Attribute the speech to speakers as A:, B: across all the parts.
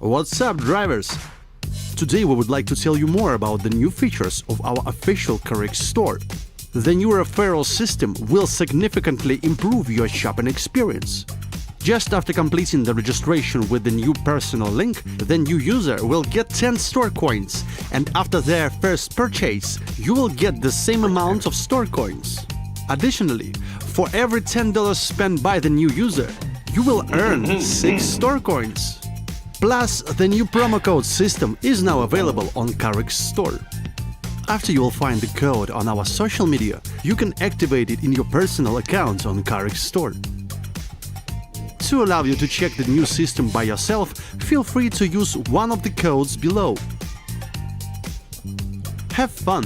A: What's up, drivers? Today we would like to tell you more about the new features of our official CarX store. The new referral system will significantly improve your shopping experience. Just after completing the registration with the new personal link, the new user will get 10 store coins, and after their first purchase, you will get the same amount of store coins. Additionally, for every $10 spent by the new user, you will earn 6 store coins. Plus, the new promo code system is now available on CarX store. After you will find the code on our social media, you can activate it in your personal account on CarX store. To allow you to check the new system by yourself, feel free to use one of the codes below. Have fun!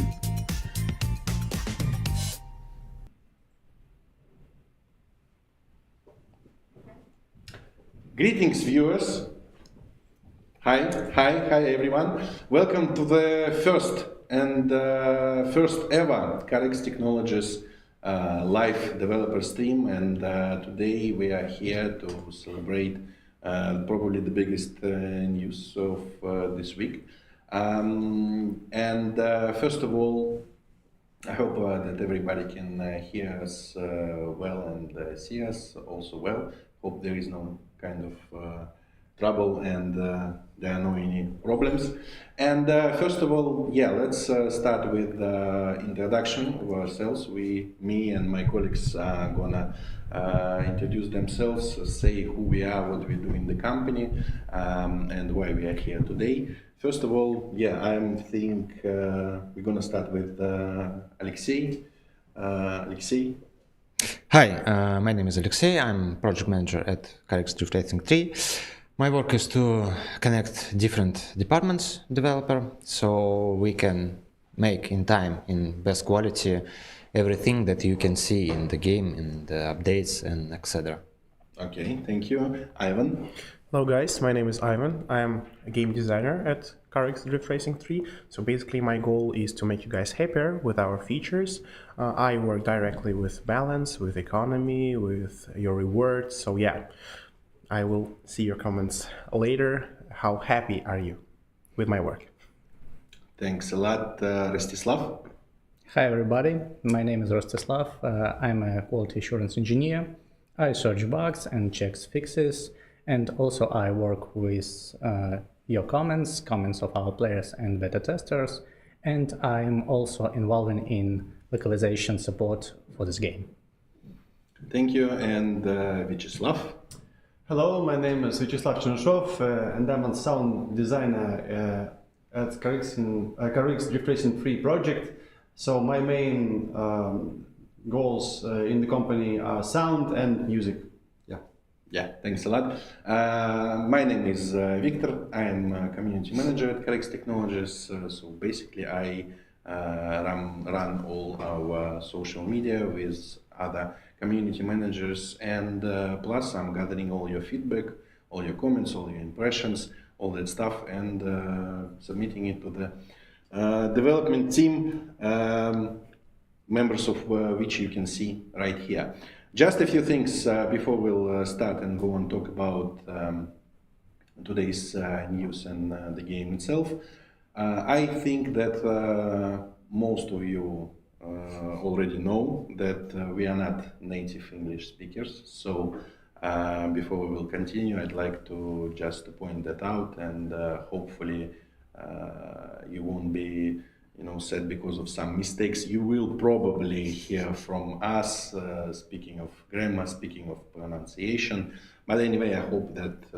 B: Greetings, viewers. Hi everyone. Welcome to the first ever CarX Technologies live developer stream, and today we are here to celebrate probably the biggest news of this week. First of all, I hope that everybody can hear us well and see us also well. Hope there is no kind of trouble and there are no any problems. And first of all, let's start with introduction of ourselves. Me and my colleagues are gonna introduce themselves, say who we are, what we do in the company, and why we are here today. First of all, I think we're gonna start with Alexei. Alexei.
C: Hi, my name is Alexei. I'm project manager at CarX Drift Racing 3. My work is to connect different departments, developer, so we can make in time, in best quality, everything that you can see in the game, in the updates and etc.
B: Okay, thank you. Ivan?
D: Hello guys, my name is Ivan. I am a game designer at CarX Drift Racing 3. So basically my goal is to make you guys happier with our features. I work directly with balance, with economy, with your rewards. So I will see your comments later. How happy are you with my work?
B: Thanks a lot, Rostislav.
E: Hi everybody, my name is Rostislav. I'm a quality assurance engineer. I search bugs and check fixes, and also I work with your comments of our players and beta testers, and I'm also involved in localization support for this game.
B: Thank you, and Vyacheslav.
F: Hello, my name is Vyacheslav Chernyshov, and I'm a sound designer at CarX Drift Racing 3 project. So my main goals in the company are sound and music.
B: Thanks a lot. My name is Victor. I am a community manager at CarX Technologies. So basically, I run all our social media with other community managers, and plus I'm gathering all your feedback, all your comments, all your impressions, all that stuff, and submitting it to the development team, members of which you can see right here. Just a few things before we'll start and go and talk about today's news and the game itself. I think that most of you already know that we are not native English speakers. So before we will continue, I'd like to just point that out, and hopefully you won't be said because of some mistakes. You will probably hear from us, speaking of grammar, speaking of pronunciation. But anyway, I hope that,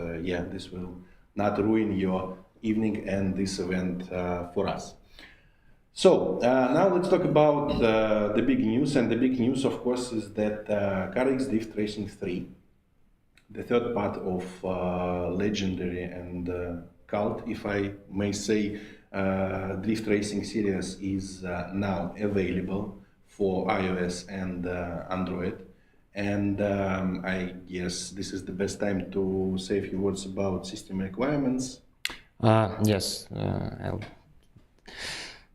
B: this will not ruin your evening and this event for us. So now let's talk about the big news, and the big news, of course, is that CarX Drift Racing 3, the third part of legendary and cult, if I may say, Drift Racing series is now available for iOS and Android. And I guess this is the best time to say a few words about system requirements.
C: Yes, I'll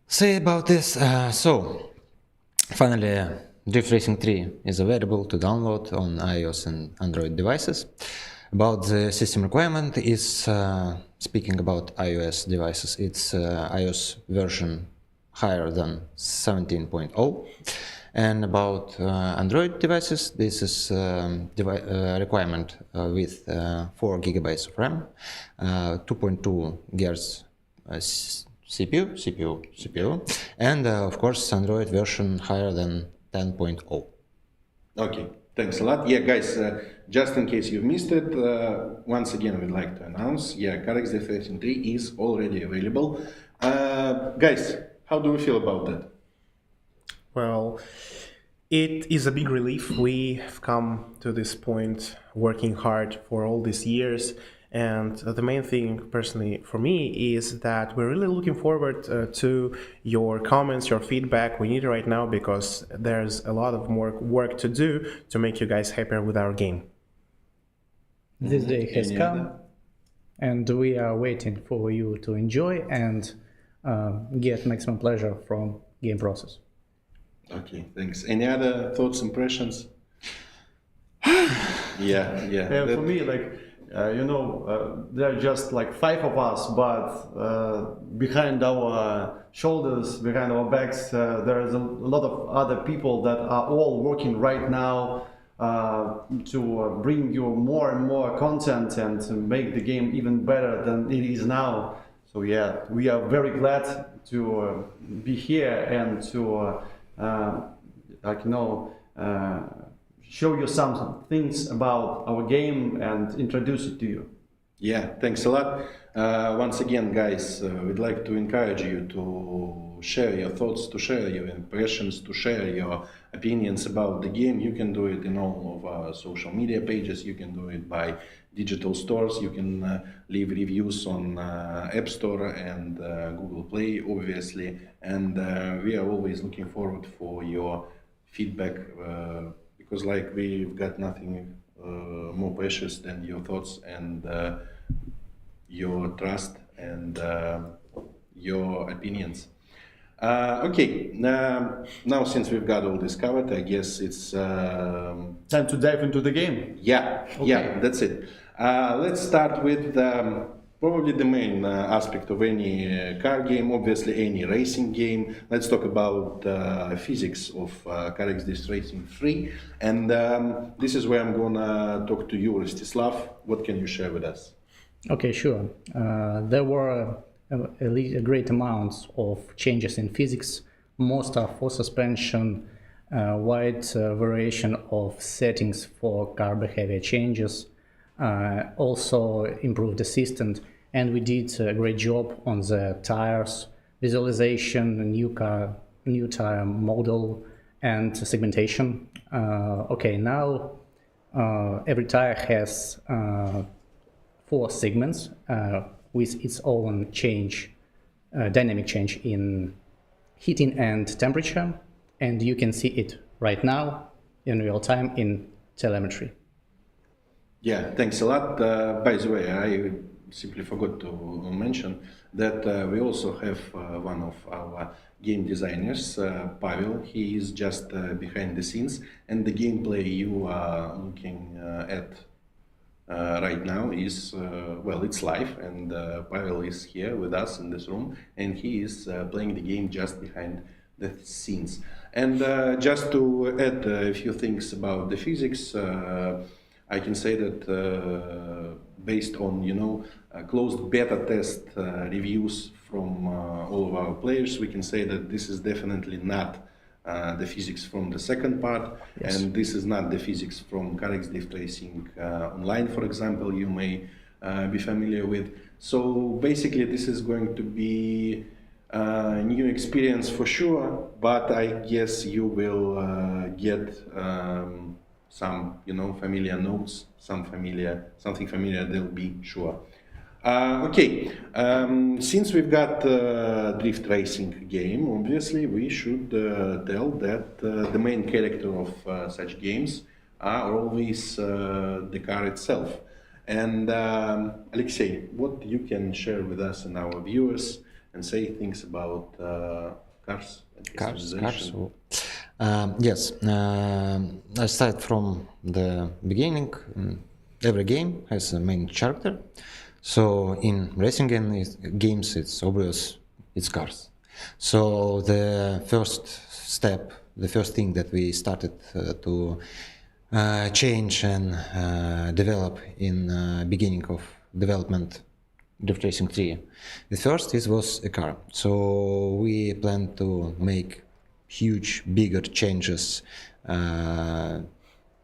C: say about this. So, finally, Drift Racing 3 is available to download on iOS and Android devices. About the system requirement is, speaking about iOS devices, it's iOS version higher than 17.0. And about Android devices, this is requirement with 4 gigabytes of RAM, 2.2 GHz CPU, and of course Android version higher than 10.0.
B: Okay, thanks a lot. Yeah, guys, just in case you missed it, once again we'd like to announce, CarX Drift Racing 3 is already available. Guys, how do we feel about that?
D: Well, it is a big relief. We have come to this point working hard for all these years. And the main thing, personally, for me, is that we're really looking forward to your comments, your feedback. We need it right now because there's a lot of more work to do to make you guys happier with our game.
E: This day has come, and we are waiting for you to enjoy and get maximum pleasure from game process.
B: Okay, thanks. Any other thoughts, impressions? Yeah.
F: For me, there are just like 5 of us, but behind our shoulders, behind our backs, there is a lot of other people that are all working right now to bring you more and more content and to make the game even better than it is now. So yeah, we are very glad to be here and to show you some things about our game and introduce it to you.
B: Yeah, thanks a lot. Once again, guys, we'd like to encourage you to share your thoughts, to share your impressions, to share your opinions about the game. You can do it in all of our social media pages. You can do it by digital stores. You can leave reviews on App Store and Google Play, obviously. And we are always looking forward for your feedback because we've got nothing more precious than your thoughts and your trust and your opinions. Okay, now since we've got all this covered, I guess it's
F: time to dive into the game.
B: Yeah, that's it. Let's start with probably the main aspect of any car game, obviously any racing game. Let's talk about physics of CarX Drift Racing 3. And this is where I'm gonna talk to you, Rostislav. What can you share with us?
E: Okay, sure. There were a great amounts of changes in physics. Most are for suspension, wide variation of settings for car behavior changes, also improved assistant, and we did a great job on the tires, visualization, new tire model, and segmentation. Okay, now every tire has 4 segments with its own dynamic change in heating and temperature, and you can see it right now in real time in telemetry.
B: Yeah, thanks a lot. By the way, I simply forgot to mention that we also have one of our game designers, Pavel. He is just behind the scenes, and the gameplay you are looking at right now is, it's live, and Pavel is here with us in this room, and he is playing the game just behind the scenes. And just to add a few things about the physics, I can say that based on closed beta test reviews from all of our players, we can say that this is definitely not the physics from the second part, and this is not the physics from CarX Drift Racing Online, for example, you may be familiar with. So basically this is going to be a new experience for sure, but I guess you will get some familiar notes, something familiar they'll be sure. Okay, since we've got drift racing game, obviously we should tell that the main character of such games are always the car itself. And Alexei, what you can share with us and our viewers and say things about cars and
C: Cars.
B: customization?
C: Yes, I start from the beginning. Every game has a main character. So in racing games, it's obvious, it's cars. So the first step, the first thing that we started to change and develop in beginning of development Drift Racing 3. The first was a car. So we plan to make huge, bigger changes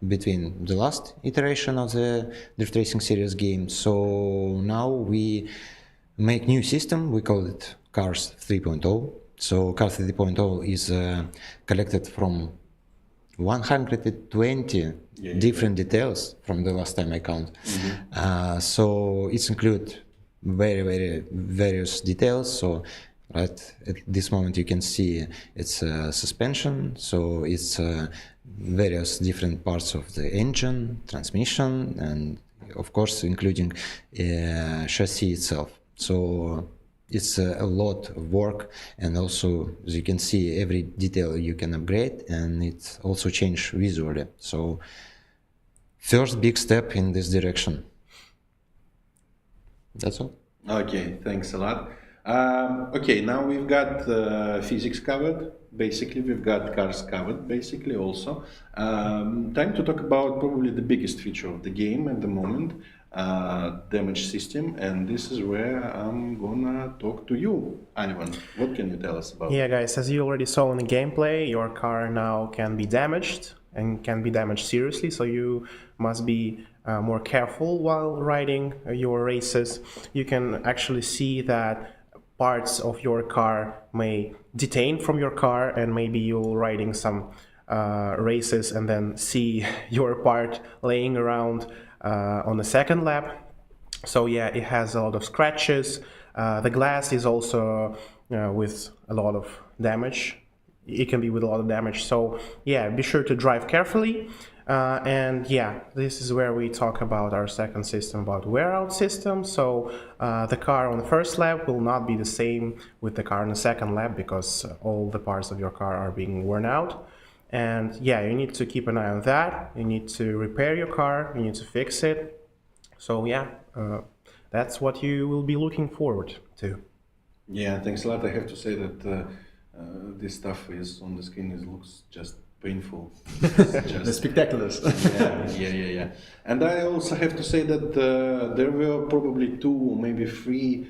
C: between the last iteration of the Drift Racing series game. So now we make new system, we call it Cars 3.0. So Cars 3.0 is collected from 120 different details from the last time I count. So it's include very various details. So right at this moment you can see it's suspension, so it's various different parts of the engine, transmission, and of course including chassis itself. So it's a lot of work, and also as you can see every detail you can upgrade, and it also change visually. So first big step in this direction. That's all.
B: Okay, thanks a lot. Okay, now we've got physics covered. Basically, we've got cars covered. Basically, also time to talk about probably the biggest feature of the game at the moment, damage system. And this is where I'm gonna talk to you, Ivan. What can you tell us about?
D: Yeah, guys, as you already saw in the gameplay, your car now can be damaged and can be damaged seriously. So you must be more careful while riding your races. You can actually see that parts of your car may detain from your car, and maybe you're riding some races and then see your part laying around on the second lap. So yeah, it has a lot of scratches. The glass is also with a lot of damage. It can be with a lot of damage. So yeah, be sure to drive carefully. And yeah, this is where we talk about our second system, about wear out system. So the car on the first lap will not be the same with the car on the second lap, because all the parts of your car are being worn out. And yeah, you need to keep an eye on that. You need to repair your car, you need to fix it. So yeah, that's what you will be looking forward to.
B: Yeah, thanks a lot. I have to say that this stuff is on the screen. It looks just painful.
F: The spectaculars.
B: Yeah. And I also have to say that there were probably 2, maybe 3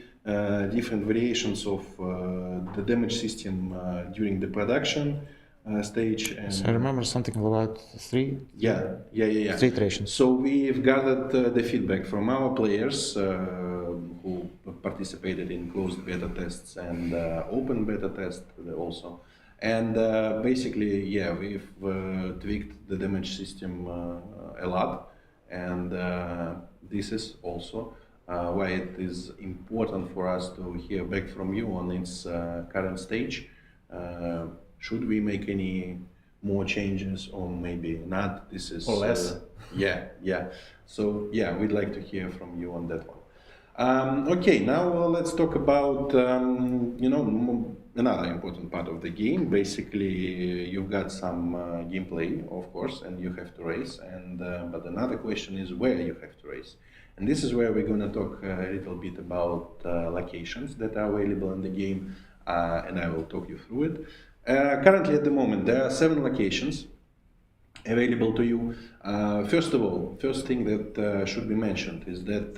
B: different variations of the damage system during the production stage. And
C: So I remember something about 3
B: yeah.
C: 3 iterations.
B: So we've gathered the feedback from our players who participated in closed beta tests and open beta tests also. And basically, yeah, we've tweaked the damage system a lot, and this is also why it is important for us to hear back from you on its current stage. Should we make any more changes, or maybe not? This is
F: Or less.
B: Yeah. So yeah, we'd like to hear from you on that one. Okay, now let's talk about another important part of the game. Basically, you've got some gameplay, of course, and you have to race. And but another question is where you have to race. And this is where we're going to talk a little bit about locations that are available in the game, and I will talk you through it. Currently, at the moment, there are 7 locations available to you. First of all, first thing that should be mentioned is that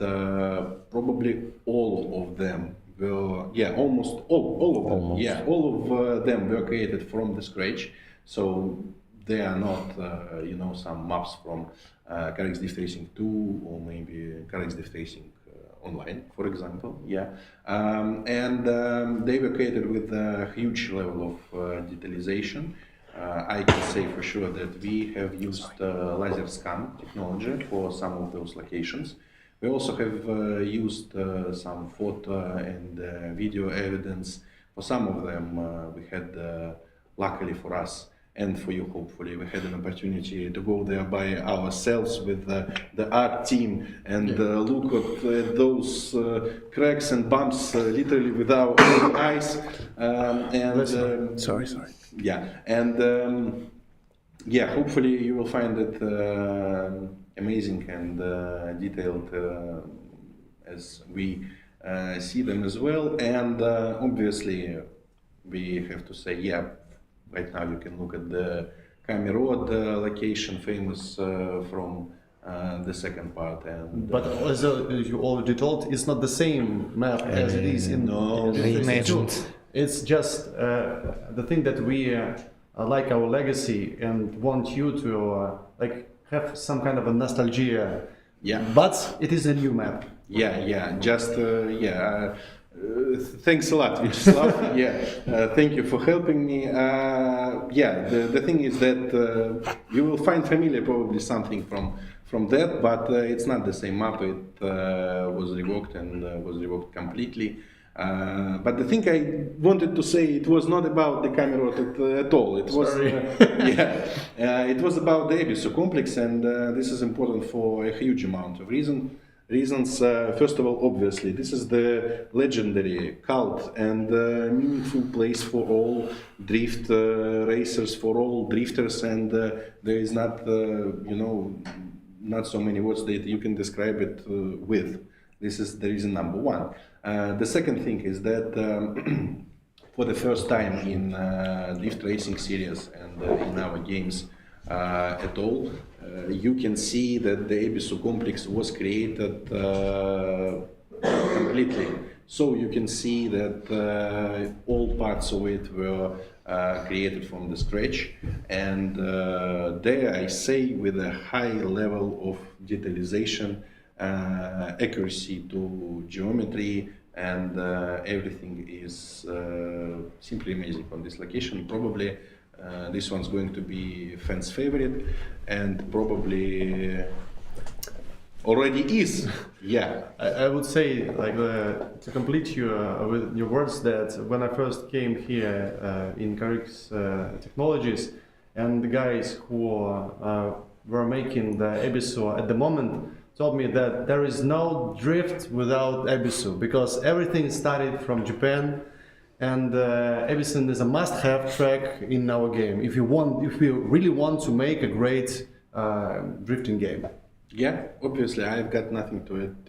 B: probably all of them were, almost all of them, all of them were created from the scratch. So they are not, some maps from CarX Drift Racing 2 or maybe CarX Drift Racing Online, for example. They were created with a huge level of detalization. I can say for sure that we have used laser scan technology for some of those locations. We also have used some photo and video evidence. For some of them, we had, luckily for us and for you, hopefully, we had an opportunity to go there by ourselves with the art team and look at those cracks and bumps literally with our own eyes.
D: Sorry.
B: Hopefully you will find it amazing and detailed as we see them as well. And obviously, we have to say, right now you can look at the Kami Road location, famous from the second part.
F: But as you already told, it's not the same map as it is in
C: reimagined.
F: It's just the thing that we like our legacy and want you to have some kind of a nostalgia. But it is a new map. Thanks a lot, Vyacheslav. Thank you for helping me. The thing is that you will find familiar probably something from that, but it's not the same map. It was revoked and was revoked completely. But the thing I wanted to say, it was not about the camera at all. It was, it was about the Abysso complex, and this is important for a huge amount of reasons. First of all, obviously, this is the legendary, cult, and meaningful place for all drift racers, for all drifters, and there is not, not so many words that you can describe it with. This is the reason number one. The second thing is that for the first time in drift racing series and in our games at all, you can see that the Abysso complex was created completely. So you can see that all parts of it were created from the scratch, and there I say with a high level of detalization, accuracy to geometry, and everything is simply amazing on this location. Probably this one's going to be fans' favorite, and probably already is. I would say, to complete you with your words, that when I first came here in CarX Technologies, and the guys who were making the Abysso at the moment told me that there is no drift without Abysso, because everything started from Japan, and Abysso is a must-have track in our game if we really want to make a great drifting game.
B: Obviously, I've got nothing to add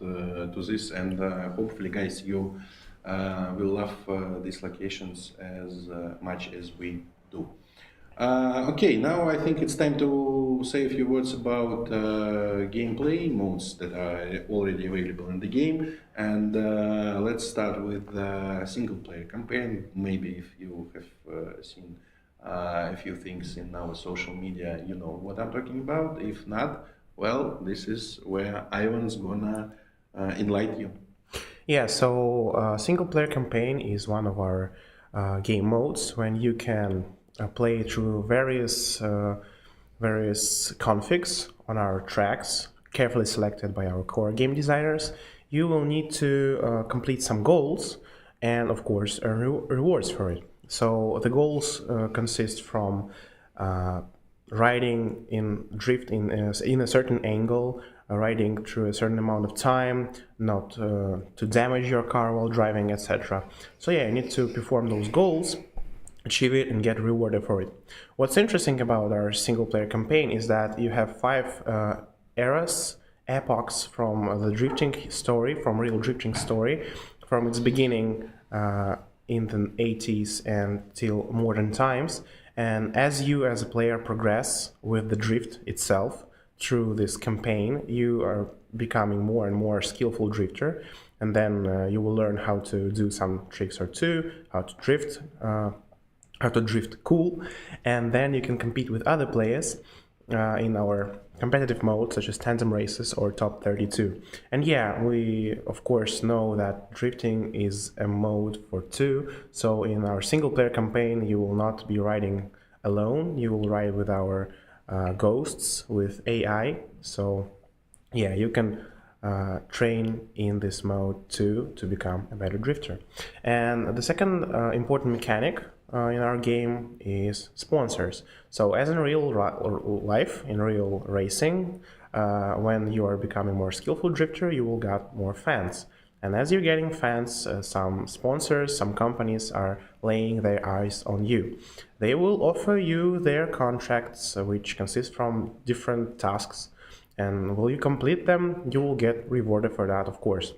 B: to this, and hopefully, guys, you will love these locations as much as we do. Okay, now I think it's time to say a few words about gameplay modes that are already available in the game, and let's start with the single-player campaign. Maybe if you have seen a few things in our social media, you know what I'm talking about. If not, well, this is where Ivan's gonna enlighten you.
D: So single-player campaign is one of our game modes when you can play through various configs on our tracks, carefully selected by our core game designers. You will need to complete some goals and, of course, earn rewards for it. So the goals consist from riding in drift in a certain angle, riding through a certain amount of time, not to damage your car while driving, etc. So you need to perform those goals, achieve it, and get rewarded for it. What's interesting about our single-player campaign is that you have 5 epochs from the drifting story, from real drifting story, from its beginning in the 80s and till modern times. And as you as a player progress with the drift itself through this campaign, you are becoming more and more skillful drifter, and then you will learn how to do some tricks or two, how to drift cool, and then you can compete with other players in our competitive mode, such as tandem races or top 32. And yeah, we of course know that drifting is a mode for two, so in our single player campaign you will not be riding alone, you will ride with our ghosts, with AI. So yeah, you can train in this mode too to become a better drifter. And the second important mechanic in our game is sponsors. So as in real life, in real racing, when you are becoming more skillful drifter, you will get more fans. And as you're getting fans, some sponsors, some companies are laying their eyes on you. They will offer you their contracts, which consist from different tasks, and will you complete them, you will get rewarded for that, of course.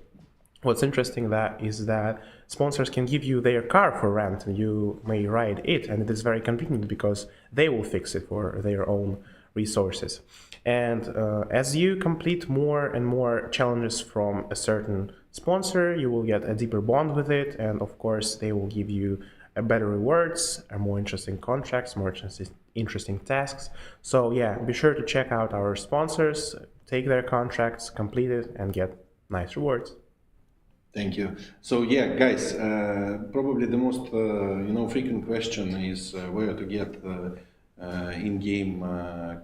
D: What's interesting is that sponsors can give you their car for rent, and you may ride it, and it is very convenient because they will fix it for their own resources. And as you complete more and more challenges from a certain sponsor, you will get a deeper bond with it, and of course they will give you better rewards, more interesting contracts, more interesting tasks. So yeah, be sure to check out our sponsors, take their contracts, complete it, and get nice rewards.
B: Thank you. So yeah, guys, probably the most frequent question is where to get in-game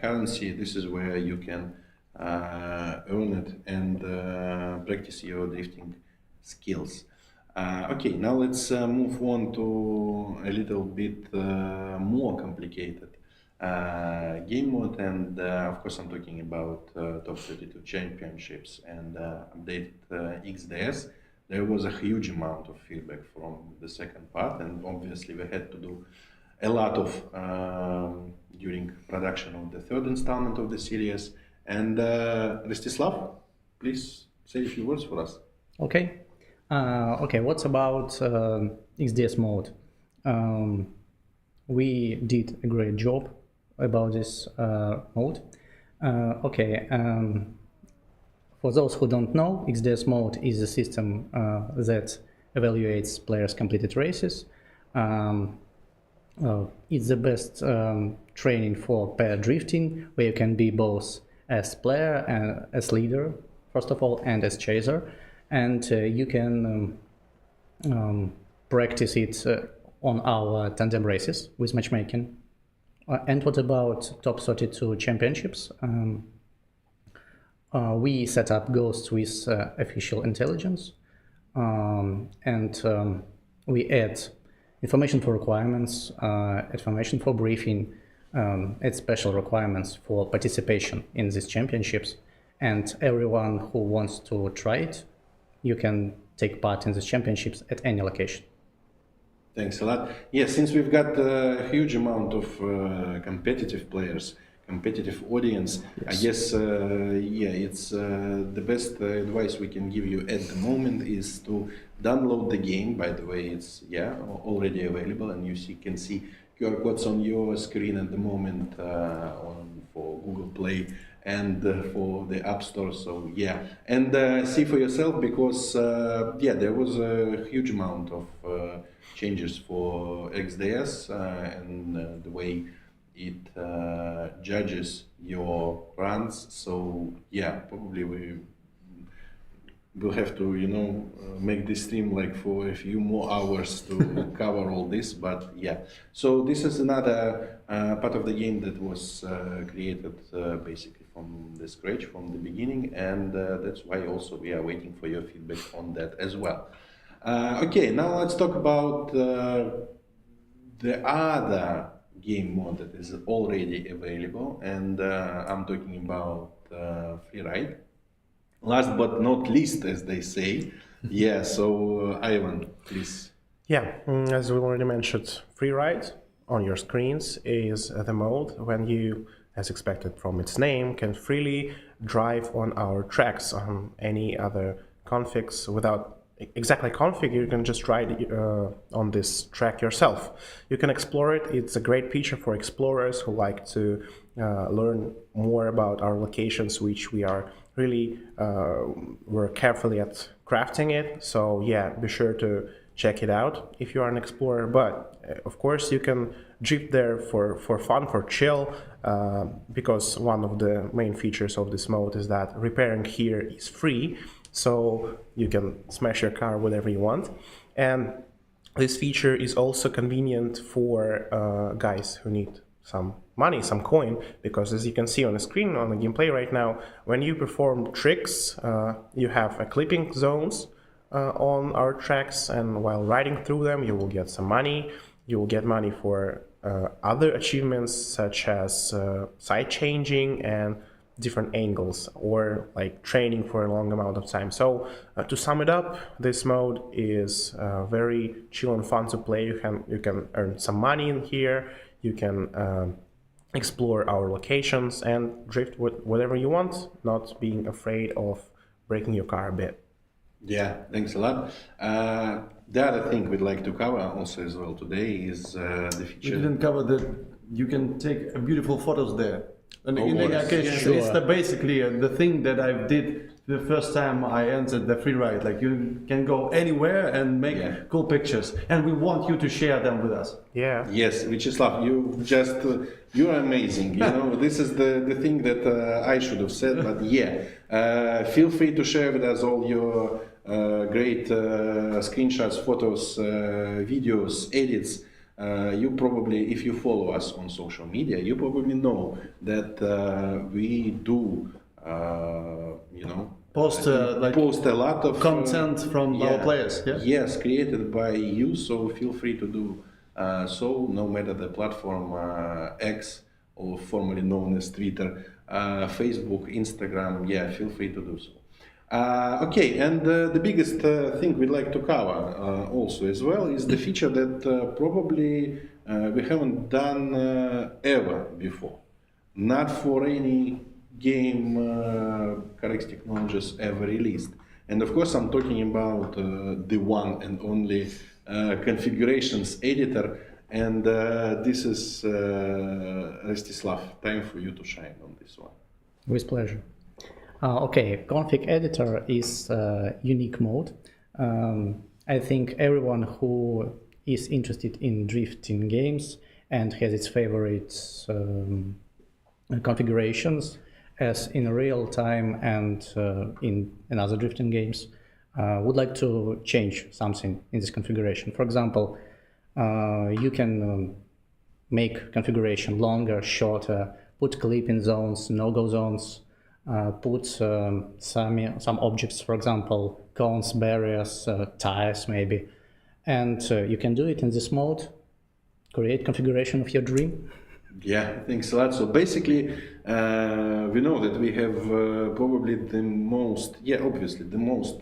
B: currency. This is where you can earn it and practice your drifting skills. Okay, now let's move on to a little bit more complicated game mode, and of course I'm talking about Top 32 Championships and updated XDS. There was a huge amount of feedback from the second part, and obviously we had to do a lot of during production of the third installment of the series. And Rostislav, please say a few words for us.
E: Okay. Okay, what's about XDS mode? We did a great job about this mode. For those who don't know, XDS mode is a system that evaluates players' completed races. It's the best training for pair drifting, where you can be both as player and as leader, first of all, and as chaser. And you can practice it on our tandem races with matchmaking. And what about Top 32 Championships? We set up ghosts with official intelligence, and we add information for requirements, information for briefing, add special requirements for participation in these championships. And everyone who wants to try it, you can take part in these championships at any location.
B: Thanks a lot. Yeah, since we've got a huge amount of competitive players, competitive audience, yes. I guess, it's the best advice we can give you at the moment is to download the game. By the way, it's already available, and you can see QR codes on your screen at the moment for Google Play and for the App Store. So yeah, and see for yourself, because there was a huge amount of changes for XDS and the way it judges your runs. So yeah, probably we will have to make this stream like for a few more hours to cover all this. But yeah, so this is another part of the game that was created basically from the scratch, from the beginning, and that's why also we are waiting for your feedback on that as well. Okay, now let's talk about the other game mode that is already available, and I'm talking about freeride. Last but not least, as they say. Yeah, so Ivan, please.
D: Yeah, as we already mentioned, freeride on your screens is the mode when you, as expected from its name, can freely drive on our tracks, on any other configs without exactly config, you can just ride on this track yourself. You can explore it. It's a great feature for explorers who like to learn more about our locations, which we are really we're carefully at crafting it. So yeah, be sure to check it out if you are an explorer. But of course, you can drift there for fun, for chill, because one of the main features of this mode is that repairing here is free. So you can smash your car whatever you want. And this feature is also convenient for guys who need some money, some coin, because as you can see on the screen, on the gameplay right now, when you perform tricks, you have clipping zones on our tracks, and while riding through them, you will get some money. You will get money for other achievements such as side changing and different angles, or like training for a long amount of time. So to sum it up, this mode is very chill and fun to play. You can earn some money in here. You can explore our locations and drift with whatever you want, not being afraid of breaking your car a bit.
B: Yeah, thanks a lot. The other thing we'd like to cover also as well today is the
F: We
B: feature.
F: didn't cover that you can take beautiful photos there. And in
B: course.
F: the occasion,
E: Sure.
F: it's basically the thing that I did the first time I entered the free ride. Like you can go anywhere and make
B: Yeah.
F: cool pictures, and we want you to share them with us.
D: Yeah.
B: Yes, Vyacheslav, you're amazing. You know, this is the thing that I should have said, but yeah, feel free to share with us all your great screenshots, photos, videos, edits. You probably, if you follow us on social media, you probably know that we do,
F: Post
B: post a lot of
F: content from our players. Yeah.
B: Yes, created by you. So feel free to do so, no matter the platform X, or formerly known as Twitter, Facebook, Instagram. Yeah, feel free to do so. Okay, and the biggest thing we'd like to cover also as well is the feature that probably we haven't done ever before. Not for any game CarX Technologies ever released. And of course, I'm talking about the one and only configurations editor. And this is Rostislav. Time for you to shine on this one.
E: With pleasure. Okay, config editor is a unique mode. I think everyone who is interested in drifting games and has its favorite configurations, as in real time and in other drifting games, would like to change something in this configuration. For example, you can make configuration longer, shorter, put clipping zones, no-go zones, put some objects, for example, cones, barriers, tires maybe, and you can do it in this mode, create configuration of your dream.
B: Yeah, thanks a lot. So basically, we know that we have probably the most, obviously, the most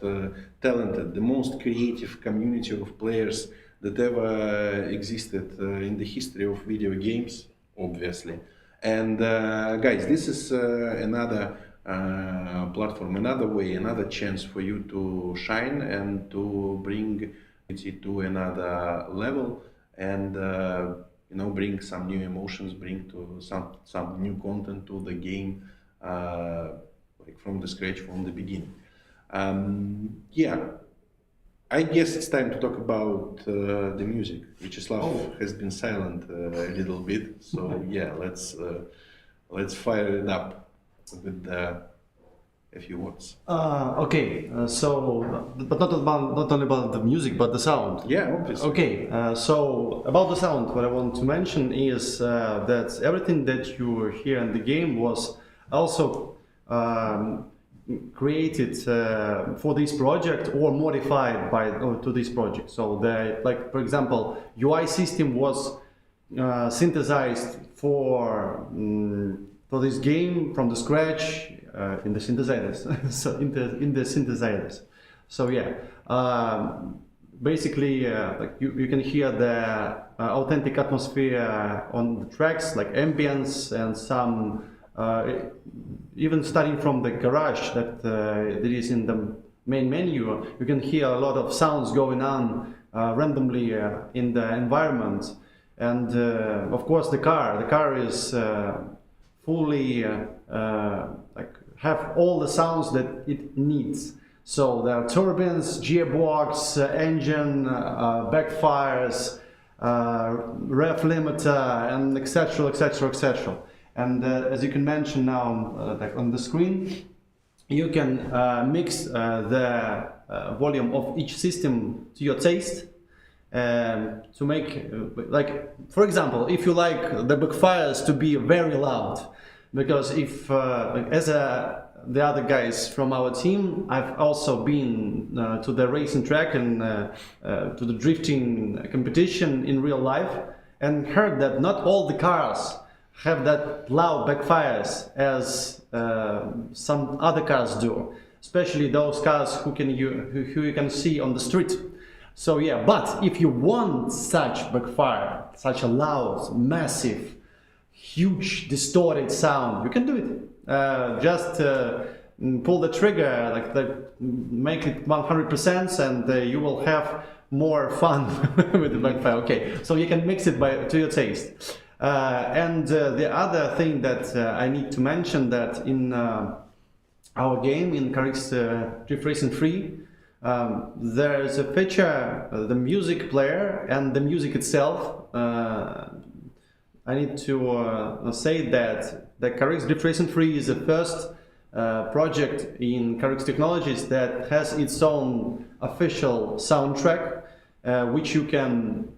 B: talented, the most creative community of players that ever existed in the history of video games, obviously. And guys, this is another platform, another way, another chance for you to shine and to bring it to another level, and bring some new emotions, bring to some new content to the game, like from the scratch, from the beginning. I guess it's time to talk about the music. Vyacheslav has been silent a little bit, so yeah, let's fire it up with a few words.
F: Okay, but not only about the music, but the sound.
B: Yeah, obviously.
F: Okay, so about the sound, what I want to mention is that everything that you hear in the game was also created for this project or modified to this project. So, for example, UI system was synthesized for this game from the scratch in the synthesizers. So in the synthesizers. So yeah, basically, like you can hear the authentic atmosphere on the tracks, like ambience and some even starting from the garage that there is in main menu, you can hear a lot of sounds going on randomly in the environment. And of course the car is fully like have all the sounds that it needs. So there are turbines, gearbox, engine, backfires, ref limiter, and etc, etc, etc. And as you can mention now, like on the screen, you can mix the volume of each system to your taste. To make, like, for example, if you like the backfires to be very loud, because if, as the other guys from our team, I've also been to the racing track and to the drifting competition in real life, and heard that not all the cars have that loud backfires as some other cars do, especially those cars who you can see on the street. So yeah, but if you want such backfire, such a loud, massive, huge, distorted sound, you can do it. Just pull the trigger, make it 100%, and you will have more fun with the backfire. Okay, so you can mix it to your taste. And the other thing that I need to mention, that in our game, in CarX Drift Racing 3, there is a feature, the music player and the music itself. I need to say that the CarX Drift Racing 3 is the first project in CarX Technologies that has its own official soundtrack, which you can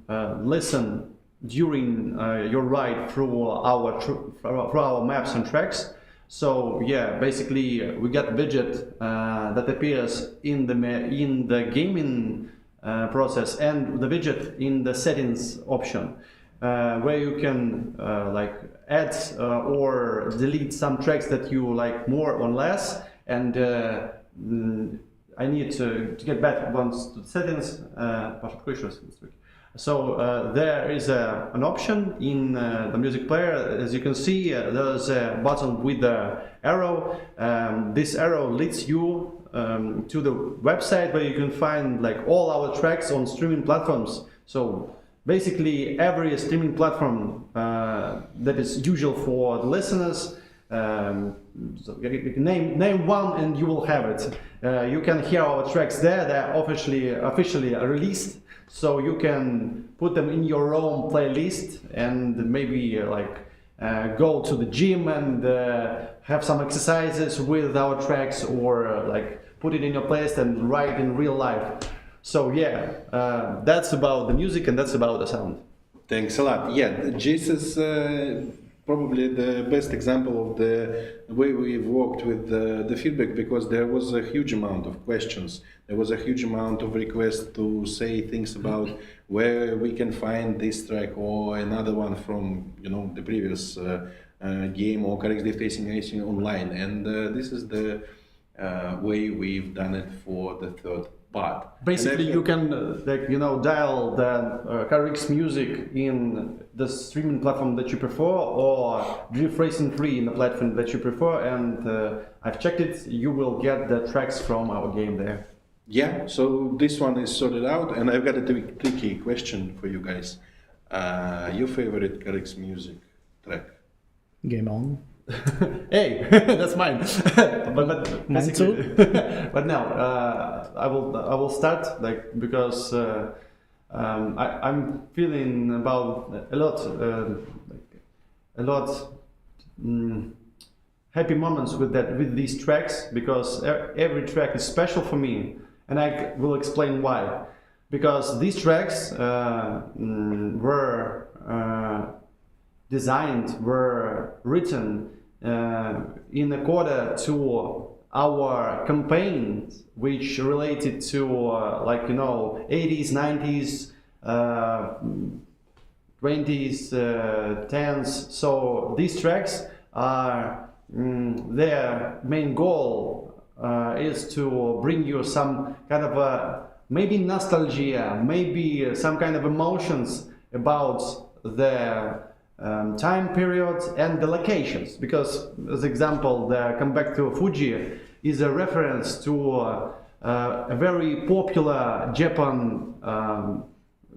F: listen during your ride through our maps and tracks. So yeah, basically we got widget that appears in the gaming process, and the widget in the settings option, where you can like add or delete some tracks that you like more or less. And I need to get back once to the settings. So there is an option in the music player. As you can see, there's a button with the arrow. This arrow leads you to the website where you can find like all our tracks on streaming platforms. So basically every streaming platform that is usual for the listeners. So name one and you will have it. You can hear our tracks there. They're officially released. So you can put them in your own playlist and maybe go to the gym and have some exercises with our tracks, or like put it in your playlist and ride in real life. So yeah, that's about the music and that's about the sound.
B: Thanks a lot. Yeah, this is probably the best example of the way we've worked with the feedback, because there was a huge amount of questions. There was a huge amount of requests to say things about where we can find this track or another one from the previous game, or CarX Drift Racing online. And this is the way we've done it for the third part.
F: Basically, you can dial the CarX music in the streaming platform that you prefer, or Drift Racing 3 in the platform that you prefer, and I've checked it, you will get the tracks from our game there.
B: Yeah, so this one is sorted out, and I've got a tricky question for you guys. Your favorite CarX music track?
E: Game on.
F: Hey, that's mine. but
E: Mine too.
F: But now I will start, because I'm feeling about a lot happy moments with these tracks, because every track is special for me, and I will explain why. Because these tracks were designed, were written in accordance to our campaigns, which related to 80s, 90s, 20s, 10s. So these tracks are their main goal is to bring you some kind of maybe nostalgia, maybe some kind of emotions about the time period and the locations. Because, as example, the Come Back to Fuji is a reference to a very popular Japan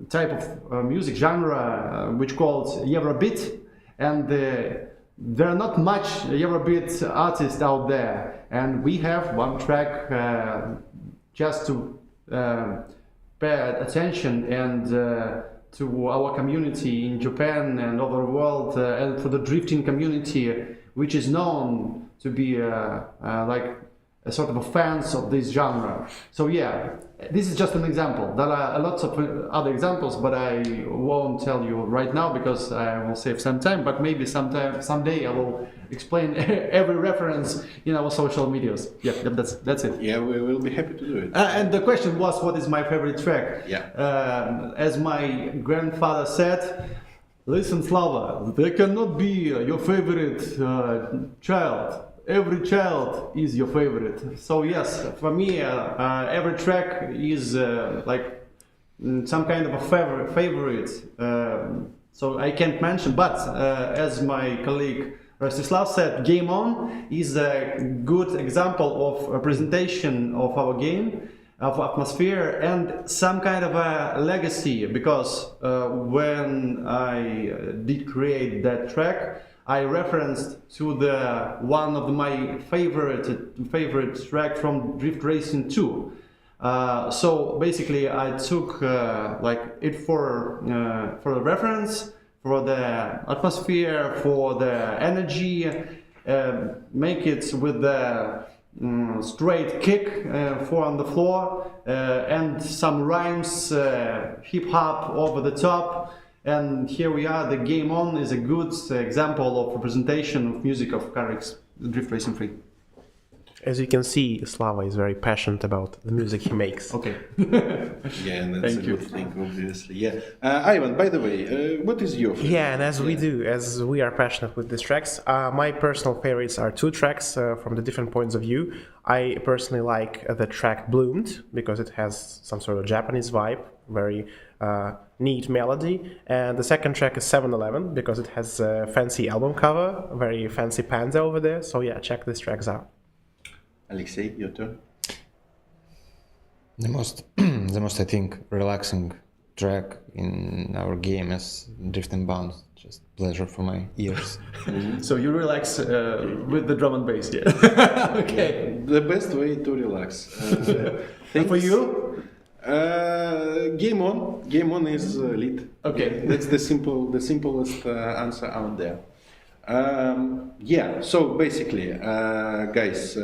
F: type of music genre which called Eurobeat, and there are not much Eurobeat artists out there, and we have one track just to pay attention and to our community in Japan and over the world, and for the drifting community, which is known to be like a sort of a fans of this genre. So yeah, this is just an example. There are lots of other examples, but I won't tell you right now because I will save some time. But maybe someday I will explain every reference in our social medias. Yeah, that's it.
B: Yeah, we will be happy to do it.
F: And the question was, what is my favorite track?
B: Yeah.
F: As my grandfather said, listen, Slava, there cannot be your favorite child. Every child is your favorite. So yes, for me, every track is like some kind of a favorite. So I can't mention, but as my colleague Rostislav said, Game On is a good example of a presentation of our game, of atmosphere, and some kind of a legacy, because when I did create that track, I referenced to the one of my favorite track from Drift Racing 2. So basically, I took like it for a reference, for the atmosphere, for the energy, make it with the straight kick on the floor, and some rhymes, hip hop over the top. And here we are. The Game On is a good example of representation of music of CarX Drift Racing 3.
D: As you can see, Slava is very passionate about the music he makes.
F: Okay.
B: Yeah, and that's
F: Thank
B: a
F: you.
B: good thing, obviously. Yeah. Ivan, by the way, what is your favorite?
D: Yeah, and as we are passionate with these tracks, my personal favorites are two tracks from the different points of view. I personally like the track Bloomed because it has some sort of Japanese vibe, very neat melody. And the second track is 7-Eleven because it has a fancy album cover, very fancy panda over there. So yeah, check these tracks out.
B: Alexei, your turn.
C: The most I think relaxing track in our game is Drift and Bound. Just pleasure for my ears.
F: So you relax with the drum and bass, yeah? Okay.
B: The best way to relax.
F: And for you?
B: Game On. Game On is lit.
F: Okay.
B: That's the simplest answer out there. Yeah. So basically, guys,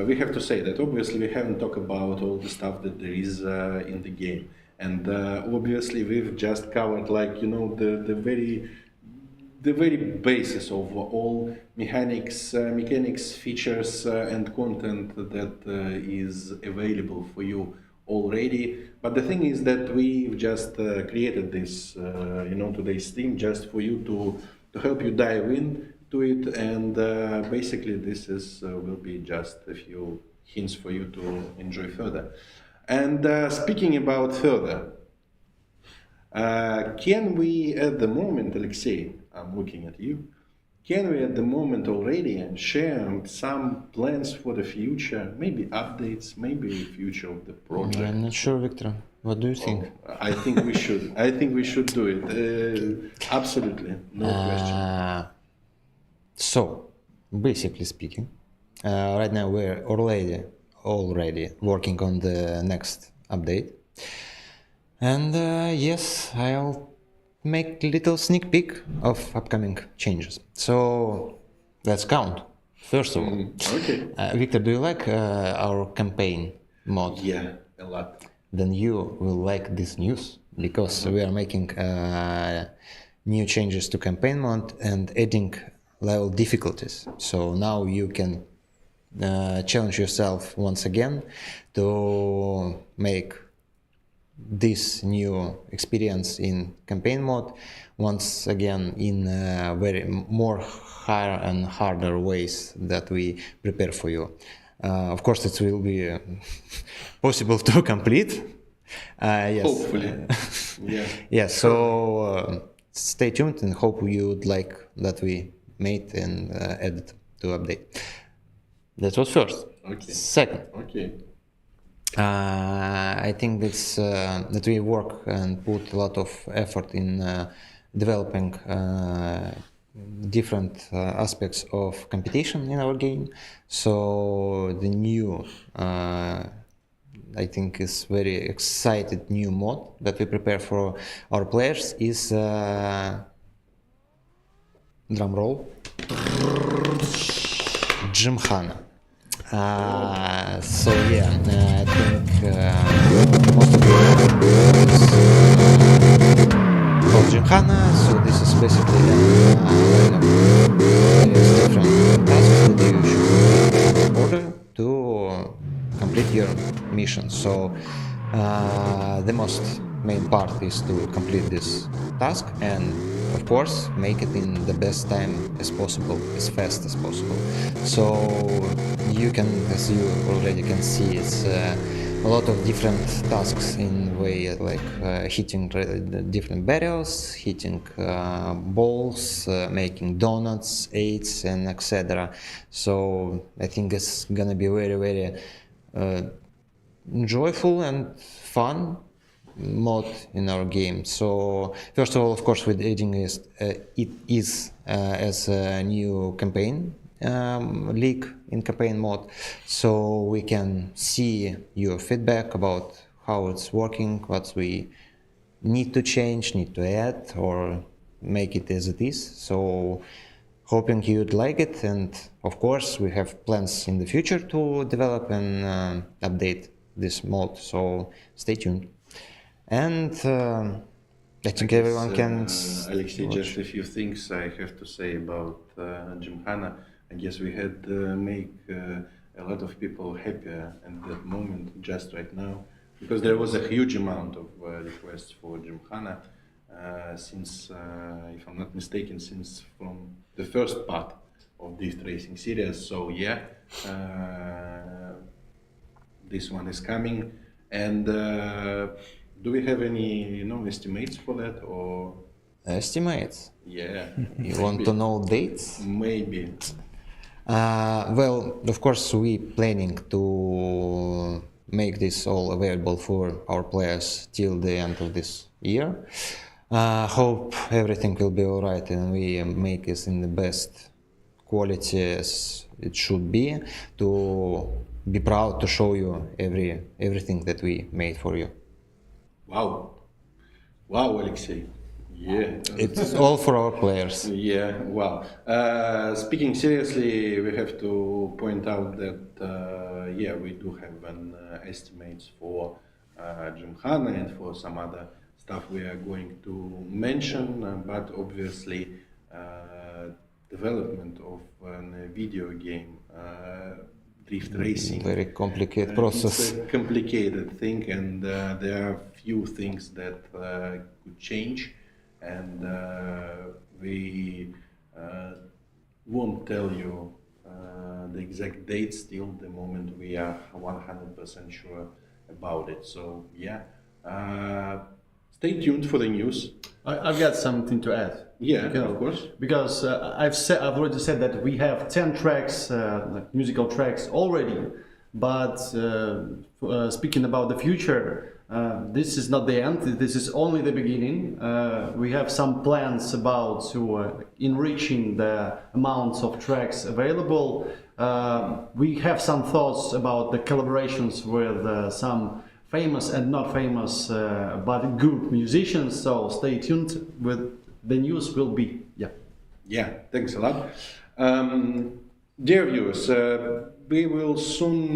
B: we have to say that obviously we haven't talked about all the stuff that there is in the game, and obviously we've just covered, like, the very basis of all mechanics, features, and content that is available for you already. But the thing is that we've just created this, today's theme just for you to help you dive in to it, and basically this will be just a few hints for you to enjoy further. And speaking about further, can we at the moment, Alexei, I'm looking at you, can we at the moment already share some plans for the future, maybe updates, maybe future of the project?
C: I'm not sure, Victor. What do you think?
B: I think we should. I think we should do it. Absolutely, no question.
C: So, basically speaking, right now we're already working on the next update. And yes, I'll make little sneak peek of upcoming changes. So, let's count. First of all,
B: Okay.
C: Victor, do you like our campaign mod?
B: Yeah, a lot.
C: Then you will like this news, because we are making new changes to campaign mode and adding level difficulties. So now you can challenge yourself once again to make this new experience in campaign mode once again in very more higher and harder ways that we prepare for you. Of course, it will be possible to complete. Yes.
B: Hopefully. Yeah.
C: Yeah. So stay tuned and hope you would like that we made and added to update. That was first.
B: Okay.
C: Second,
B: Okay.
C: I think that we work and put a lot of effort in developing different aspects of competition in our game. So the new, I think, is very excited new mod that we prepare for our players is drum roll, Gymkhana. So yeah, I think most of you know about Gymkhana. So this is basically a line of various different tasks that you should in order to complete your mission. So the most main part is to complete this task and of course make it in the best time as possible, as fast as possible. So you can, as you already can see, it's a lot of different tasks in way like hitting different barrels, hitting balls, making donuts, eights, and etc. So I think it's gonna be very joyful and fun mod in our game. So first of all, of course, with adding is it is as a new campaign league in campaign mode, so we can see your feedback about how it's working, what we need to change, need to add, or make it as it is. So hoping you'd like it, and of course we have plans in the future to develop and update this mode, so stay tuned. And I think everyone can
B: Alexei,
C: watch.
B: just a few things I have to say about Gymkhana. I guess we had make a lot of people happier at that moment, just right now, because there was a huge amount of requests for Gymkhana since, if I'm not mistaken, since from the first part of this racing series. So yeah, this one is coming. And do we have any, estimates for that, or?
C: Estimates?
B: Yeah.
C: You want to know dates?
B: Maybe.
C: Well, of course, we planning to make this all available for our players till the end of this year. Hope everything will be alright and we make this in the best quality as it should be, to be proud to show you everything that we made for you.
B: Wow. Wow, Alexei. Yeah.
C: It's all for our players.
B: Yeah, wow. Speaking seriously, we have to point out that, yeah, we do have an estimates for Gymkhana and for some other stuff we are going to mention, but obviously development of a video game, drift racing.
C: Very complicated process.
B: It's a complicated thing, and there are few things that could change. And we won't tell you the exact date still the moment we are 100% sure about it. So yeah, stay tuned for the news.
F: I've got something to add.
B: Yeah, of course.
F: Because I've already said that we have 10 tracks, like musical tracks already. But speaking about the future, this is not the end. This is only the beginning. We have some plans about enriching the amounts of tracks available. We have some thoughts about the collaborations with some famous and not famous, but good musicians. So stay tuned. With the news will be
B: Yeah, thanks a lot. Dear viewers, we will soon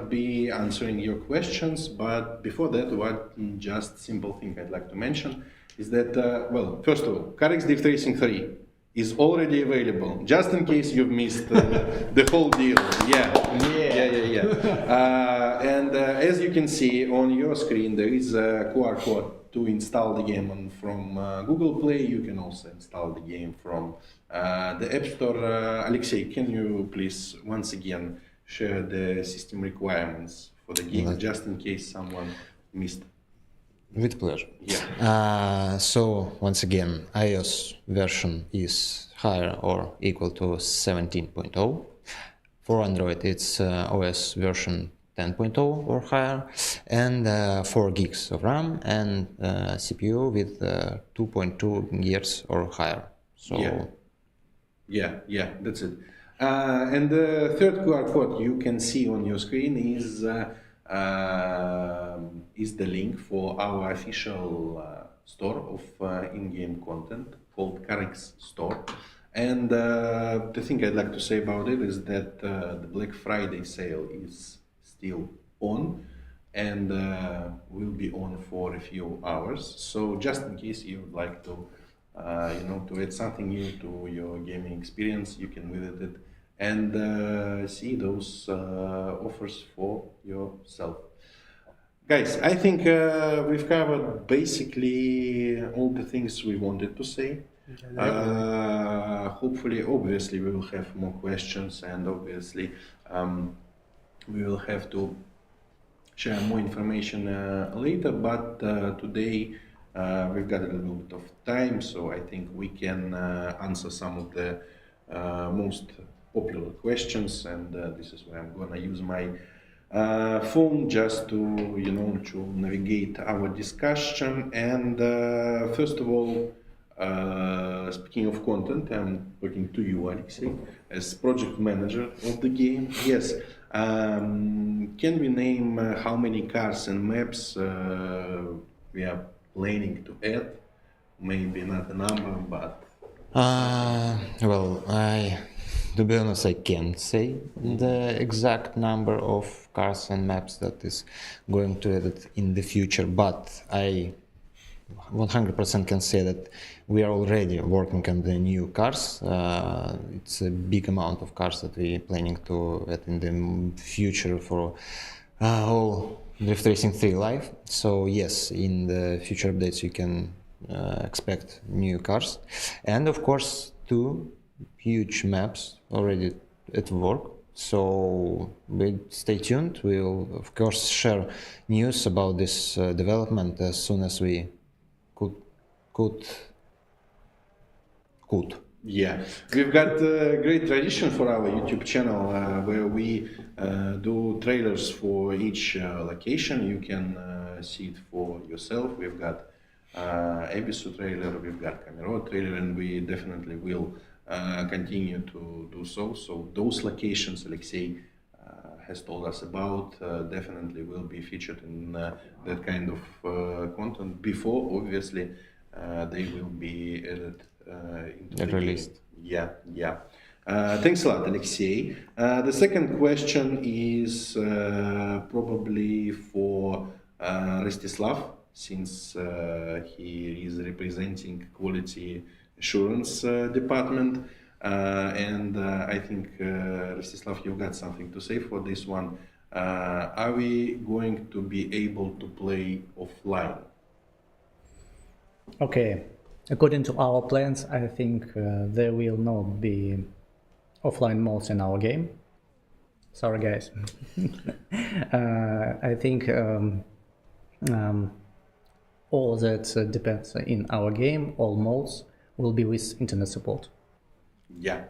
B: be answering your questions, but before that, one just simple thing I'd like to mention is that, well, first of all, CarX Drift Racing 3 is already available, just in case you've missed the whole deal. Yeah. And as you can see on your screen, there is a QR code to install the game from Google Play. You can also install the game from the App Store. Alexei, can you please once again share the system requirements for the game, just in case someone missed?
C: With pleasure.
B: Yeah.
C: So once again, iOS version is higher or equal to 17.0. For Android, it's OS version 10.0 or higher, and 4 gigs of RAM and CPU with 2.2 GHz or higher. So
B: Yeah, that's it. And the third QR code you can see on your screen is the link for our official store of in-game content called CarX Store. And the thing I'd like to say about it is that the Black Friday sale is still on and will be on for a few hours. So just in case you would like to to add something new to your gaming experience, you can visit it and see those offers for yourself. Guys, I think we've covered basically all the things we wanted to say. Hopefully, obviously, we will have more questions, and obviously, we will have to share more information later. But today, we've got a little bit of time, so I think we can answer some of the most popular questions, and this is where I'm gonna use my phone just to to navigate our discussion. And first of all, speaking of content, I'm talking to you, Alexei, as project manager of the game. Yes. Can we name how many cars and maps we are planning to add? Maybe not a number, but
C: well, to be honest, I can't say the exact number of cars and maps that is going to add it in the future, but I 100% can say that we are already working on the new cars. It's a big amount of cars that we are planning to add in the future for all Drift Racing 3 Live. So yes, in the future updates you can expect new cars, and of course 2 huge maps already at work. So stay tuned. We'll of course share news about this development as soon as we could.
B: Yeah, we've got a great tradition for our YouTube channel where we do trailers for each location. You can see it for yourself. We've got Ebisu trailer, we've got Camero trailer, and we definitely will continue to do so. So those locations Alexei has told us about definitely will be featured in that kind of content before, obviously, they will be added into the
C: released.
B: Game. Yeah. Thanks a lot, Alexei. The second question is probably for Rostislav, since he is representing quality assurance department. And I think, Rostislav, you've got something to say for this one. Are we going to be able to play offline?
E: Okay, according to our plans, I think there will not be offline modes in our game. Sorry, guys. I think all that depends in our game. All modes will be with internet support.
B: Yeah,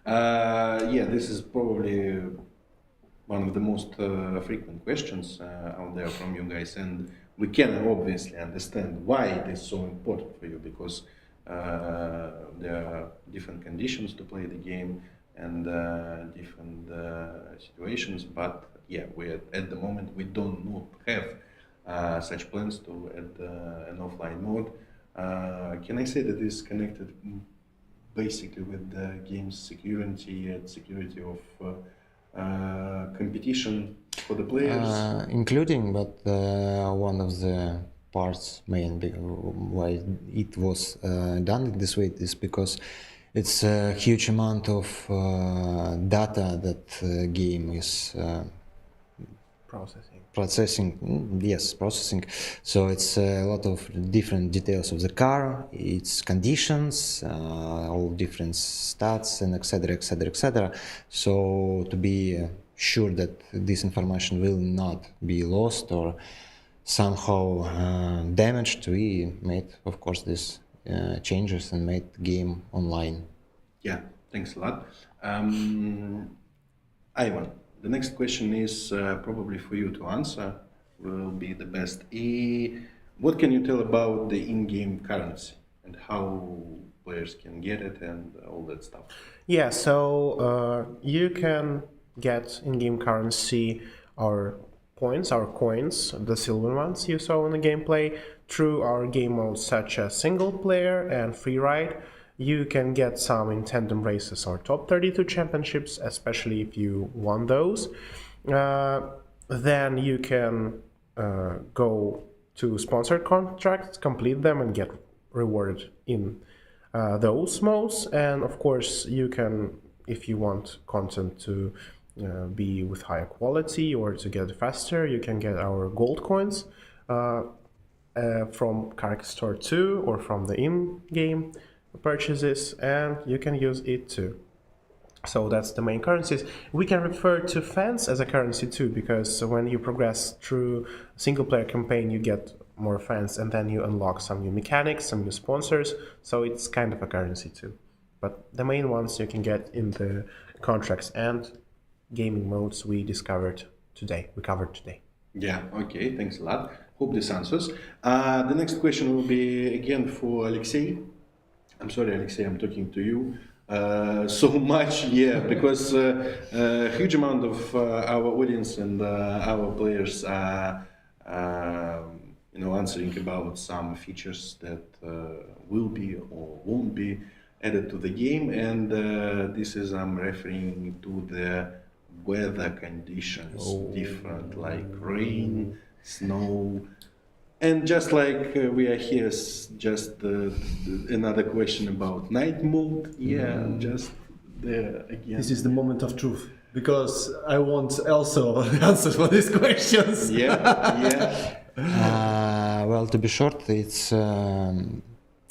B: this is probably one of the most frequent questions out there from you guys, and we can obviously understand why it is so important for you, because there are different conditions to play the game and different situations. But yeah, at the moment we don't have such plans to add an offline mode. Can I say that this is connected basically with the game's security and security of competition for the players?
C: Including, but one of the parts why it was done this way is because it's a huge amount of data that game is processing. So it's a lot of different details of the car, its conditions, all different stats, and etc. So to be sure that this information will not be lost or somehow damaged, we made, of course, these changes and made the game online.
B: Yeah, thanks a lot. Ivan, the next question is probably for you to answer. Will be the best. What can you tell about the in-game currency and how players can get it and all that stuff?
D: Yeah, so you can get in-game currency our coins, the silver ones you saw in the gameplay, through our game modes such as single player and free ride. You can get some in tandem races or top 32 championships, especially if you won those. Then you can go to sponsored contracts, complete them, and get rewarded in those modes. And of course, you can, if you want content to be with higher quality or to get faster, you can get our gold coins from CarX Store 2 or from the in-game purchases, and you can use it too. So that's the main currencies. We can refer to fans as a currency too, because when you progress through a single player campaign, you get more fans and then you unlock some new mechanics, some new sponsors. So it's kind of a currency too. But the main ones you can get in the contracts and gaming modes we covered today.
B: Yeah, okay, thanks a lot. Hope this answers. The next question will be again for Alexei. I'm sorry, Alexei, I'm talking to you so much, yeah, because a huge amount of our audience and our players are, answering about some features that will be or won't be added to the game, and this is I'm referring to the weather conditions, different like rain, snow. And just like we are here, just another question about night mode. Yeah, just there again.
F: This is the moment of truth because I want also answers for these questions.
B: Yeah.
C: Well, to be short, it's a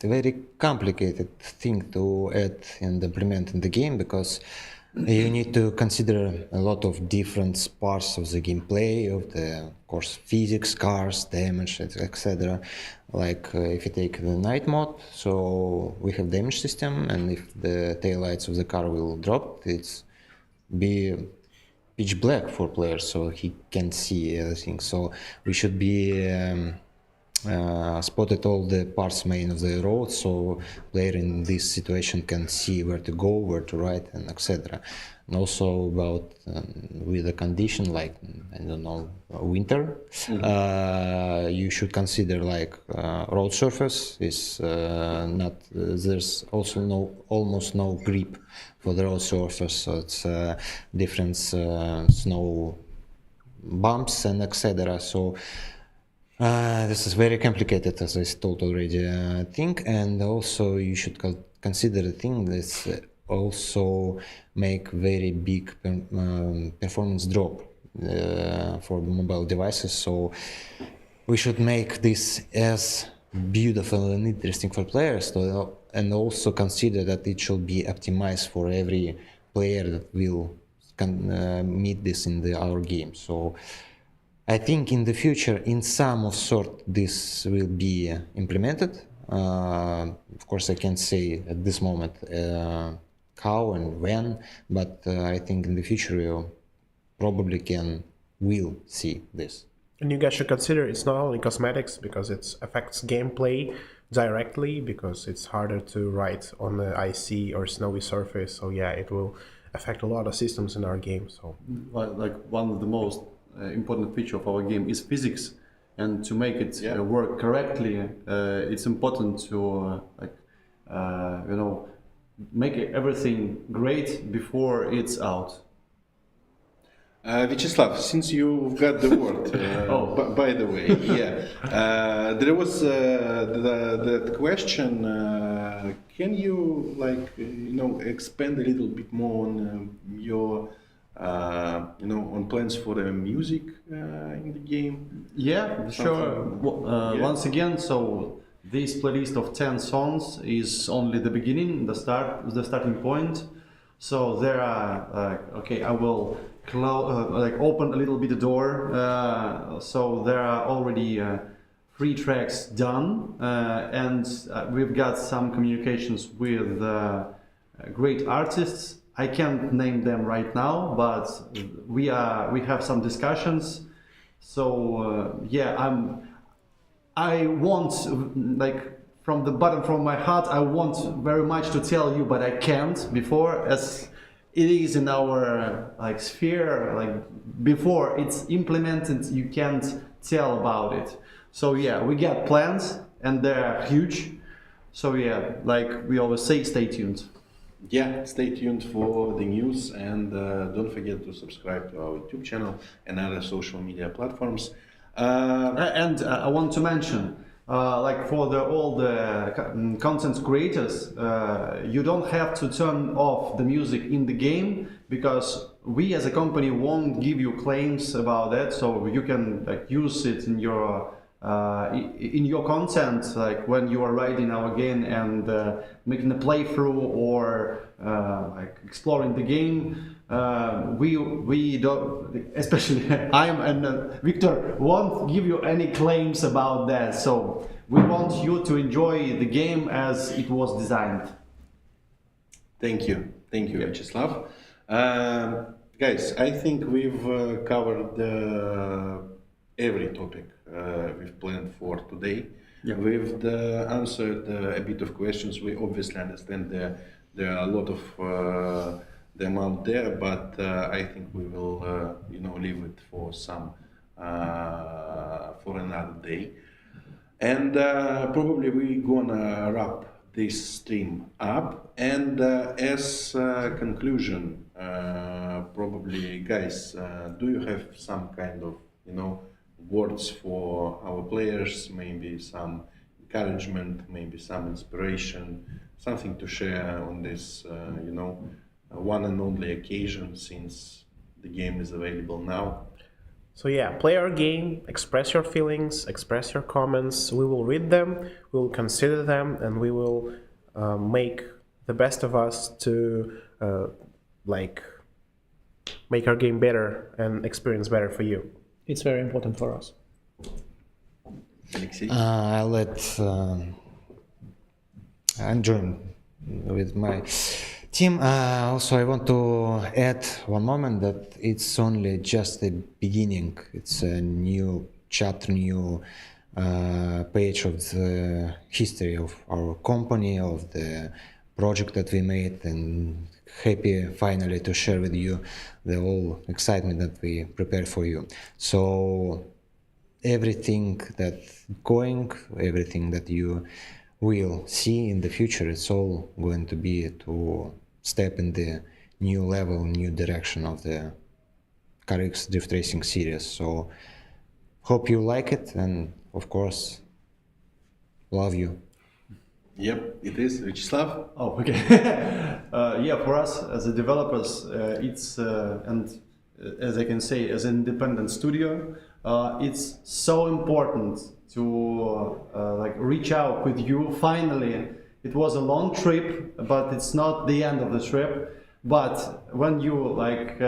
C: very complicated thing to add and implement in the game because you need to consider a lot of different parts of the gameplay, of the, of course, physics, cars, damage, etc. Like if you take the night mode, so we have damage system, and if the taillights of the car will drop, it's be pitch black for players, so he can see everything. So we should be spotted all the parts main of the road, so player in this situation can see where to go, where to ride, and etc. And also about with a condition like winter, you should consider like road surface is not. There's also almost no grip for the road surface, so it's different snow bumps and etc. So. This is very complicated, as I told already, thing, and also you should consider the thing that's also make very big performance drop for mobile devices. So we should make this as beautiful and interesting for players, and also consider that it should be optimized for every player that will meet this in our game. So. I think in the future, in some of sort, this will be implemented. Of course, I can't say at this moment how and when, but I think in the future we probably will see this.
D: And you guys should consider it's not only cosmetics because it affects gameplay directly because it's harder to ride on the icy or snowy surface. So yeah, it will affect a lot of systems in our game. So
F: like one of the most important feature of our game is physics, and to make it work correctly, it's important to make everything great before it's out.
B: Vyacheslav, since you've got the word, by the way, there was that question. Can you expand a little bit more on your on plans for the music in the game?
F: Yeah, sure. Once again, so this playlist of 10 songs is only the beginning, the starting point. So there are I will open a little bit the door. So there are already 3 tracks done, and we've got some communications with great artists I can't name them right now, but we have some discussions. So yeah, I want, like, from the bottom from my heart, I want very much to tell you, but I can't before, as it is in our like sphere. Like before it's implemented, you can't tell about it. So yeah, we got plans and they're huge. So yeah, like we always say, stay tuned.
B: Yeah, stay tuned for the news, and don't forget to subscribe to our YouTube channel and other social media platforms.
F: And I want to mention, like for all the content creators, you don't have to turn off the music in the game, because we as a company won't give you claims about that. So you can like use it in your content, like when you are writing our game and making a playthrough or like exploring the game. We don't, especially I'm and Victor won't give you any claims about that. So we want you to enjoy the game as it was designed.
B: Thank you, Vyacheslav. Guys, I think we've covered every topic we've planned for today.
F: Yeah.
B: We've answered a bit of questions. We obviously understand there are a lot of them out there, but I think we will, leave it for for another day. And probably we're gonna wrap this stream up. And as a conclusion, probably, guys, do you have some kind of, words for our players? Maybe some encouragement, maybe some inspiration, something to share on this, one and only occasion, since the game is available now.
D: So yeah, play our game, express your feelings, express your comments. We will read them, we will consider them, and we will make the best of us to make our game better and experience better for you.
E: It's very important for us.
B: Alexei?
C: I'll let I'm joined with my team. Also, I want to add one moment that it's only just the beginning. It's a new chapter, new page of the history of our company, of the project that we made, and happy finally to share with you the whole excitement that we prepared for you. So everything that's going, everything that you will see in the future, it's all going to be to step in the new level, new direction of the CarX Drift Racing series. So hope you like it, and of course, love you.
B: Yep, it is. Vyacheslav?
F: Oh, okay. Yeah, for us as a developers, it's and as I can say, as an independent studio, it's so important to like reach out with you. Finally, it was a long trip, but it's not the end of the trip. But when you like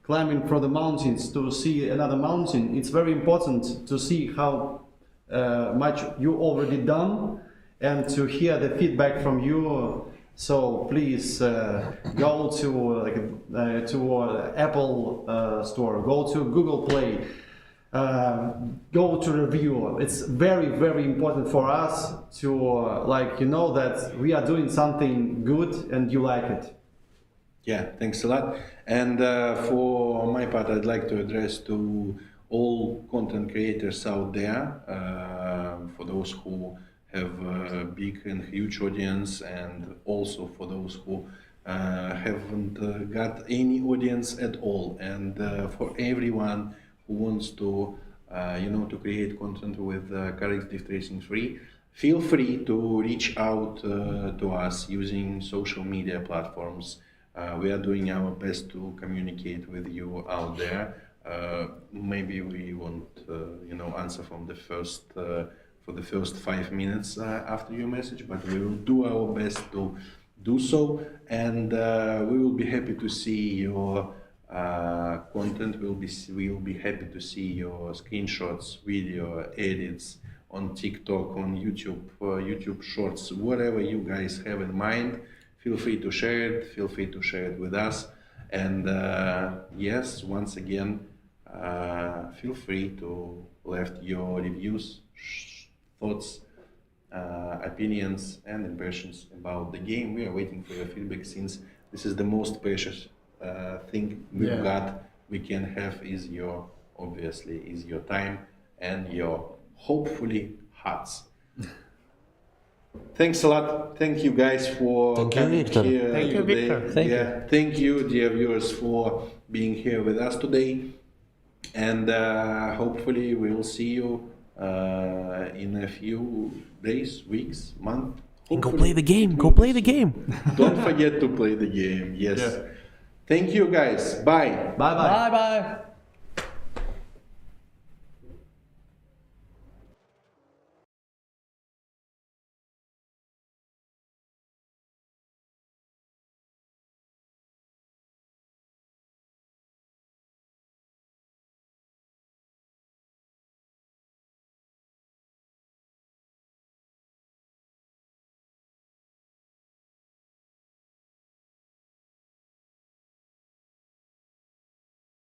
F: climbing from the mountains to see another mountain, it's very important to see how much you already done, and to hear the feedback from you. So please go to Apple Store, go to Google Play, go to review. It's very, very important for us to that we are doing something good and you like it.
B: Yeah, thanks a lot. And for my part, I'd like to address to all content creators out there, for those who have a big and huge audience, and also for those who haven't got any audience at all, and for everyone who wants to to create content with CarX Drift Racing 3, feel free to reach out to us using social media platforms. We are doing our best to communicate with you out there. Maybe we won't answer from the first for the first 5 minutes after your message, but we will do our best to do so, and we will be happy to see your content. We will be happy to see your screenshots, video edits on TikTok, on YouTube, YouTube Shorts, whatever you guys have in mind. feel free to share it. Feel free to share it with us. And yes, once again, feel free to left your reviews, thoughts, opinions, and impressions about the game. We are waiting for your feedback, since this is the most precious thing we've got. We can have is your time and your hopefully hearts. Thanks a lot. Thank you guys for coming here
D: Thank you,
B: today.
D: Victor.
B: Thank you, dear viewers, for being here with us today. And hopefully we will see you in a few days, weeks, month.
D: Go play the game. Go play the game.
B: Don't forget to play the game. Yes. Thank you, guys. Bye.
F: Bye bye.
E: Bye bye.